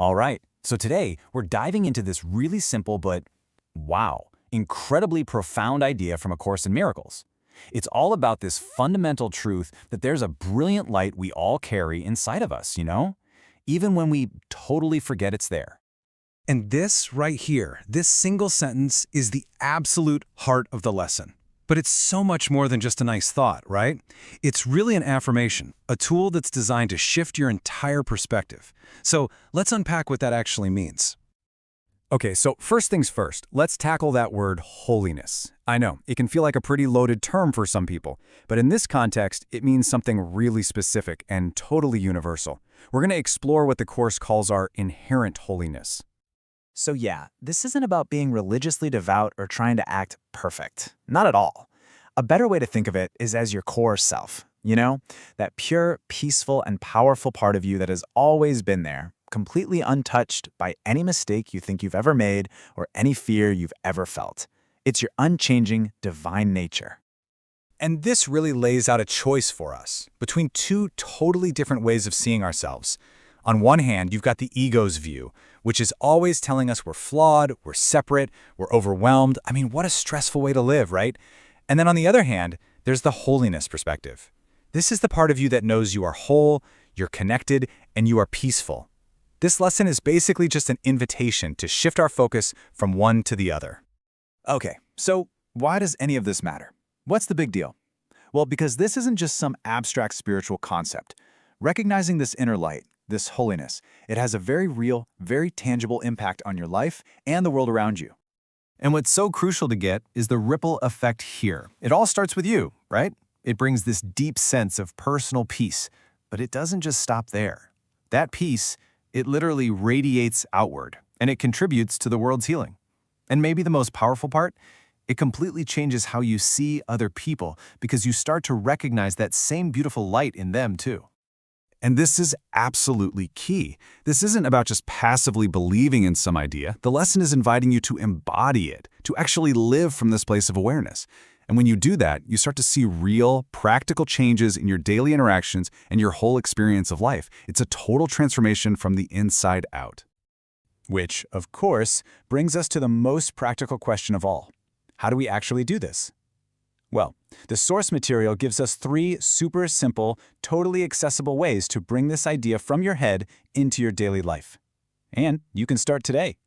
All right, so today we're diving into this really simple but, wow, incredibly profound idea from A Course in Miracles. It's all about this fundamental truth that there's a brilliant light we all carry inside of us, even when we totally forget it's there. And this right here, this single sentence is the absolute heart of the lesson. But it's so much more than just a nice thought, right? It's really an affirmation, a tool that's designed to shift your entire perspective. So let's unpack what that actually means. Okay, so first things first, let's tackle that word holiness. I know, it can feel like a pretty loaded term for some people, but in this context, it means something really specific and totally universal. We're going to explore what the Course calls our inherent holiness. So yeah, this isn't about being religiously devout or trying to act perfect. Not at all. A better way to think of it is as your core self, that pure, peaceful, and powerful part of you that has always been there, completely untouched by any mistake you think you've ever made or any fear you've ever felt. It's your unchanging, divine nature. And this really lays out a choice for us between two totally different ways of seeing ourselves. On one hand, you've got the ego's view, which is always telling us we're flawed, we're separate, we're overwhelmed. I mean, what a stressful way to live, right? And then on the other hand, there's the holiness perspective. This is the part of you that knows you are whole, you're connected, and you are peaceful. This lesson is basically just an invitation to shift our focus from one to the other. Okay, so why does any of this matter? What's the big deal? Well, because this isn't just some abstract spiritual concept. Recognizing this inner light, this holiness, it has a very real, very tangible impact on your life and the world around you. And what's so crucial to get is the ripple effect here. It all starts with you, right? It brings this deep sense of personal peace, but it doesn't just stop there. That peace, it literally radiates outward, and it contributes to the world's healing. And maybe the most powerful part, it completely changes how you see other people because you start to recognize that same beautiful light in them too. And this is absolutely key. This isn't about just passively believing in some idea. The lesson is inviting you to embody it, to actually live from this place of awareness. And when you do that, you start to see real, practical changes in your daily interactions and your whole experience of life. It's a total transformation from the inside out. Which, of course, brings us to the most practical question of all. How do we actually do this? Well, the source material gives us 3 super simple, totally accessible ways to bring this idea from your head into your daily life. And you can start today.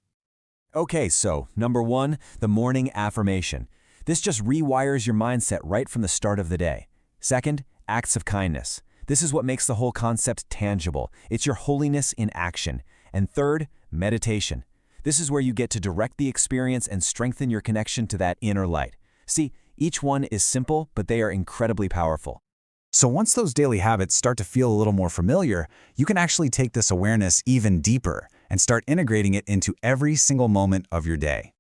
Okay, so number 1, the morning affirmation. This just rewires your mindset right from the start of the day. Second, acts of kindness. This is what makes the whole concept tangible. It's your holiness in action. And third, meditation. This is where you get to direct the experience and strengthen your connection to that inner light. See, each one is simple, but they are incredibly powerful. So once those daily habits start to feel a little more familiar, you can actually take this awareness even deeper and start integrating it into every single moment of your day.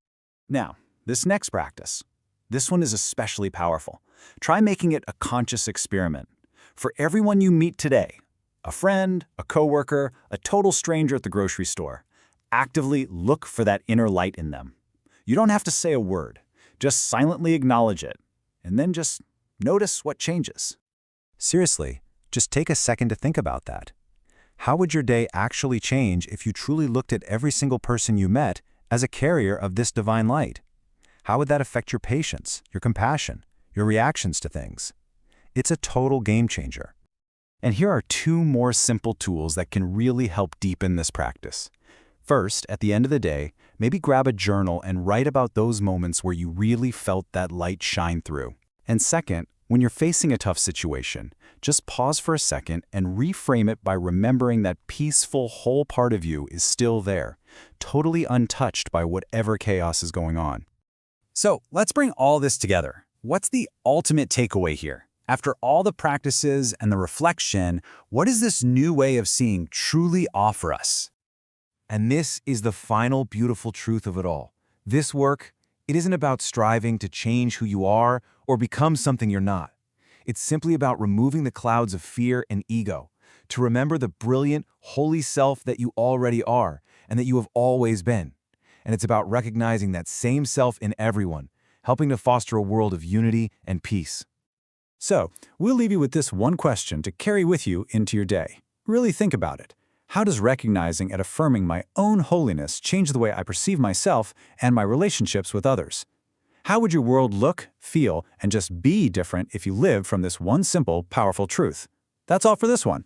Now, this next practice. This one is especially powerful. Try making it a conscious experiment. For everyone you meet today, a friend, a coworker, a total stranger at the grocery store, actively look for that inner light in them. You don't have to say a word. Just silently acknowledge it, and then just notice what changes. Seriously, just take a second to think about that. How would your day actually change if you truly looked at every single person you met as a carrier of this divine light? How would that affect your patience, your compassion, your reactions to things? It's a total game changer. And here are 2 more simple tools that can really help deepen this practice. First, at the end of the day, maybe grab a journal and write about those moments where you really felt that light shine through. And second, when you're facing a tough situation, just pause for a second and reframe it by remembering that peaceful, whole part of you is still there, totally untouched by whatever chaos is going on. So let's bring all this together. What's the ultimate takeaway here? After all the practices and the reflection, what does this new way of seeing truly offer us? And this is the final beautiful truth of it all. This work, it isn't about striving to change who you are or become something you're not. It's simply about removing the clouds of fear and ego, to remember the brilliant, holy self that you already are and that you have always been. And it's about recognizing that same self in everyone, helping to foster a world of unity and peace. So, we'll leave you with this one question to carry with you into your day. Really think about it. How does recognizing and affirming my own holiness change the way I perceive myself and my relationships with others? How would your world look, feel, and just be different if you lived from this one simple, powerful truth? That's all for this one.